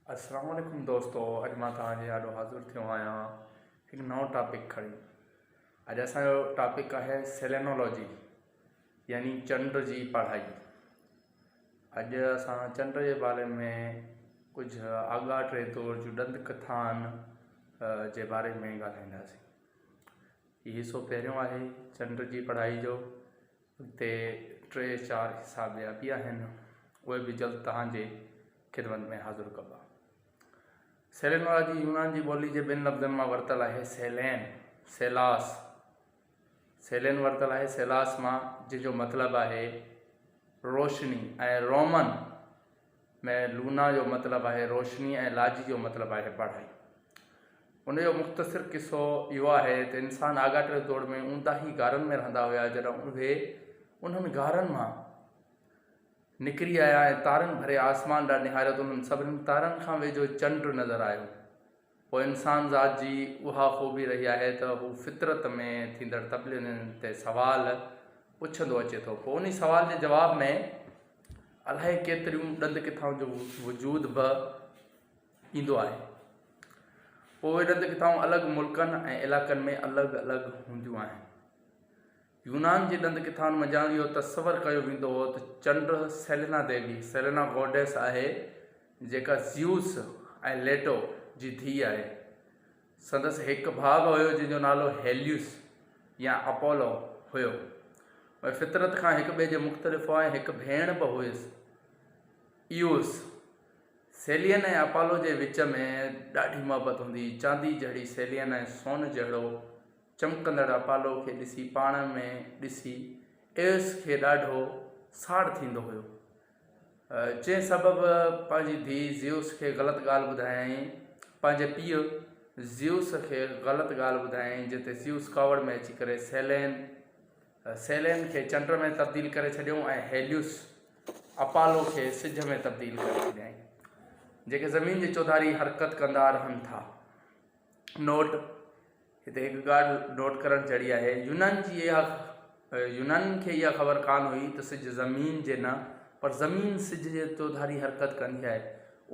अस्सलाम वालेकुम दोस्तों, अॼु मां तव्हांजे आॾो हाज़िर थियो आहियां हिकु नओं टॉपिक खणी। अॼु असांजो टॉपिक आहे सेलेनोलॉजी यानी चंड जी पढ़ाई। अॼु असां चंड जे बारे में कुझु आगाह टे तौर जूं ॾंद कथाउनि जे बारे में ॻाल्हाईंदासीं। हीउ हिसो पहिरियों आहे चंड जी पढ़ाई जो। हुते 3-4 हिसा ॿिया बि आहिनि, उहे बि जल्द तव्हांजे ख़िदमत में हाज़िर कबा। सेलेनोलॉजी यूनान जी ॿोली जे ॿिनि लफ़्ज़नि मां वरितल आहे, सेलेन सेलास। सेलेन वरितल आहे सेलास मां, जंहिंजो मतिलबु आहे रोशनी, ऐं रोमन में लूना जो मतिलबु आहे रोशनी ऐं लाजी जो मतिलबु आहे पढ़ाई। उनजो मुख़्तसिर किस्सो इहो आहे त इंसान आगाटे दौर में ऊंदा ई गारनि में रहंदा हुया। जॾहिं उहे उन्हनि गारनि मां निकिरी आया ऐं तारनि भरे आसमान ॾांहुं निहारियो त उन्हनि सभिनी तारनि खां वेझो चंड नज़र आयो। पोइ इंसान ज़ात जी उहा ख़ूबी रही आहे त हू फितरत में थींदड़ तब्दीलियुनि ते सवाल पुछंदो अचे थो। पोइ उन सवाल जे जवाब में अलाए केतिरियूं ॾंद किथाउनि जो वजूद बि ईंदो आहे। पोइ उहे ॾंद किथाऊं अलॻि मुल्कनि ऐं इलाइक़नि में अलॻि अलॻि हूंदियूं आहिनि। यूनान जी ॾंद किथाउनि मंझां इहो तसवर कयो वेंदो हो त चंड सेलेना देवी, सेलेना गॉडेस आहे, जेका ज़्यूस ऐं लेटो जी धीउ आहे। संदसि हिकु भाउ हुयो जंहिंजो नालो हेलियुस या अपोलो हुयो। ऐं फितरत खां हिक ॿिए जे मुख़्तलिफ़ ऐं हिकु भेण बि हुयसि, इयूस। सेलियन ऐं अपोलो जे विच में ॾाढी मोहबत हूंदी। चांदी जहिड़ी सेलियन ऐं सोन जहिड़ो चमकंदड़ अपोलो खे ॾिसी पाण में ॾिसी एस खे ॾाढो साड़ थींदो हुयो। जंहिं सबबु पंहिंजी धीउ ज़्यूस खे ग़लति ॻाल्हि ॿुधायईं, पंहिंजे पीउ ज़्यूस खे ग़लति ॻाल्हि ॿुधायईं, जिते ज़्यूस कावड़ में अची करे सेलेन खे चंड में तब्दील करे छॾियऊं ऐं हेलियुस अपोलो खे सिज में तब्दील करे छॾियईं, जेके ज़मीन जी चौधारी हरकत कंदा रहनि था। नोट, हिते हिकु ॻाल्हि नोट करणु जहिड़ी आहे। यूनानियुनि खे इहा ख़बर कान हुई त सिज ज़मीन जे न पर ज़मीन सिज जे चौधारी हरकत कंदी आहे।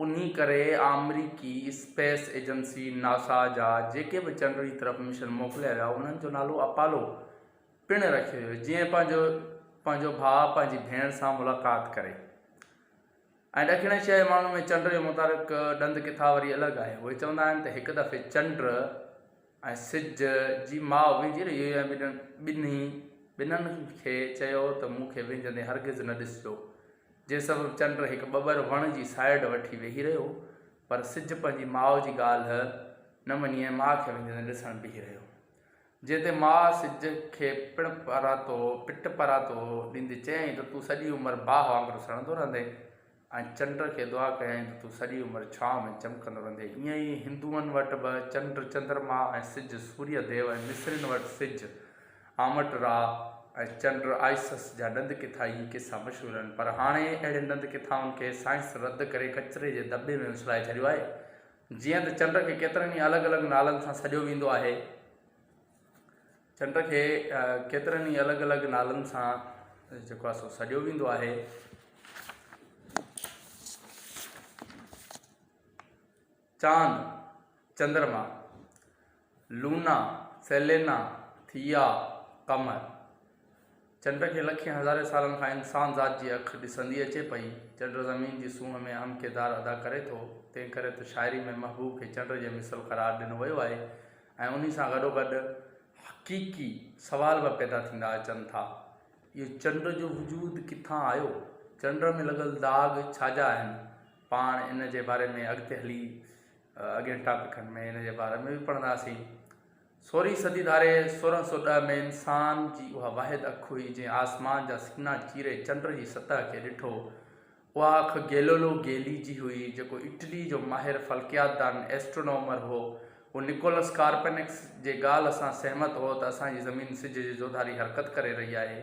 उन्ही करे अमरीकी स्पेस एजेंसी नासा जा जेके बि चंड जी तरफ़ मिशन मोकिलिया विया, उन्हनि जो नालो अपोलो पिणु रखियो वियो, जीअं पंहिंजो भाउ पंहिंजी भेण सां मुलाक़ात करे। ऐं ॾखिण एशियाई माण्हू में चंड जे मुताबिक़ ॾंद किथा वरी अलॻि आहे। उहे चवंदा आहिनि त हिकु दफ़े चंड ऐं सिज जी माउ विझी रही हुई ऐं ॿिन्हिनि खे चयो त मूंखे विझंदे हरगिज़ न ॾिसिजो। जंहिं सबबु चंड हिकु ॿॿर वण जी साइड वठी वेही रहियो, पर सिज पंहिंजी माउ जी ॻाल्हि न मञी ऐं माउ खे विझंदे ॾिसणु बीही रहियो। जंहिं ते माउ सिज खे पिट परातो ॾींदे चयईं त तूं सॼी उमिरि बाहि वांगुरु सड़ंदो रहंदे ऐं चंड खे दुआ कयईं त तूं सॼी उमिरि छांव में चमकंदो रहंदे। ईअं ई हिंदुअनि वटि बि चंड चंद्रमा ऐं सिज सूर्य देव, ऐं मिस्रियुनि वटि सिज आमट रा ऐं चंड आइसस जा ॾंद किथा ई किसा मशहूरु आहिनि। पर हाणे अहिड़े ॾंद किथाउनि खे साइंस रद्द करे कचिरे जे दॿे में विछलाए छॾियो आहे। जीअं त चंड खे केतिरनि ई अलॻि अलॻि नालनि सां सॾियो वेंदो आहे। चंड खे केतिरनि ई अलॻि अलॻि नालनि सां जेको आहे सो सॾियो वेंदो आहे। चांद, चंद्रमा, लूना, सेलेना, थिया, कमर। चंड खे लखे हज़ारे सालनि खां इंसान ज़ात जी अखि ॾिसंदी अचे पई। चंड ज़मीन जी सूंह में अहम किरदारु अदा करे थो, तंहिं करे त शाइरी में महबूब खे चंड जे मिसल क़रार ॾिनो वियो आहे। ऐं उन सां गॾोगॾु हक़ीक़ी सवाल बि पैदा थींदा अचनि था। इहो चंड जो वजूद किथां आयो? चंड में लॻल दाग़ छाजा आहिनि? पाण इन जे बारे में अॻिते हली अॻिए टॉपिकनि में इन जे बारे में बि पढ़ंदासीं। 16वीं सदी धारे 1610 में इंसान जी उहा वाहिद अखि हुई जंहिं आसमान जा सीना चीरे चंड जी सतह खे ॾिठो। उहा अखि गैलीलियो गैलीली जी हुई, जेको इटली जो माहिर फल्कियातदान एस्ट्रोनॉमर हो। उहो निकोलस कार्पेनिकस जे ॻाल्हि सां सहमत हो त असांजी ज़मीन सिज जी चौधारी हरकत करे रही आहे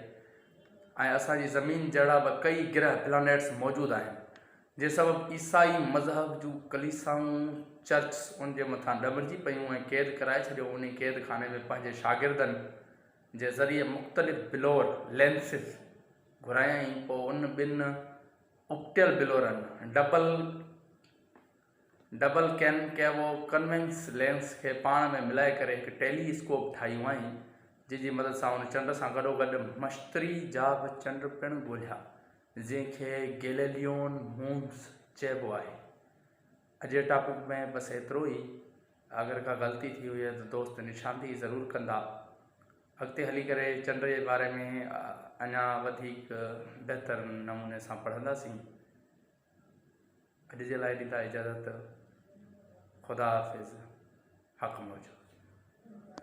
ऐं असांजी ज़मीन जहिड़ा बि कई ग्रह प्लैनेट्स मौजूदु आहिनि। जे सबबु ईसाई मज़हब जूं कलीसाऊं चर्च उन जे मथां ॾमिजी पियूं ऐं क़ैद कराए छॾियो। उन क़ैद खाने में पंहिंजे शागिर्दनि जे ज़रिए मुख़्तलिफ़ बिलोर लेंसिस घुरायईं। पोइ उन ॿिनि उपटियल बिलोरनि डबल डबल कैनकेवो कन्वेक्स लेंस के पाण में मिलाए करे हिकु टेलीस्कोप ठाहियूं आहिनि, जंहिंजी मदद सां उन चंड सां गॾोगॾु मश्तरी जा बि चंड पिणु ॻोल्हिया, जंहिंखे गैलीलियोन मून्स चइबो आहे। अॼु जे टॉपिक में बसि एतिरो ई। अगरि का ग़लती थी हुई त दोस्त निशांती ज़रूरु कंदा। अॻिते हली करे चंड जे बारे में अञा वधीक बहितर नमूने सां पढ़ंदासीं। अॼु जे लाइ ॾींदा इजाज़त। ख़ुदा हाफ़िज़। हक़ मौजूद।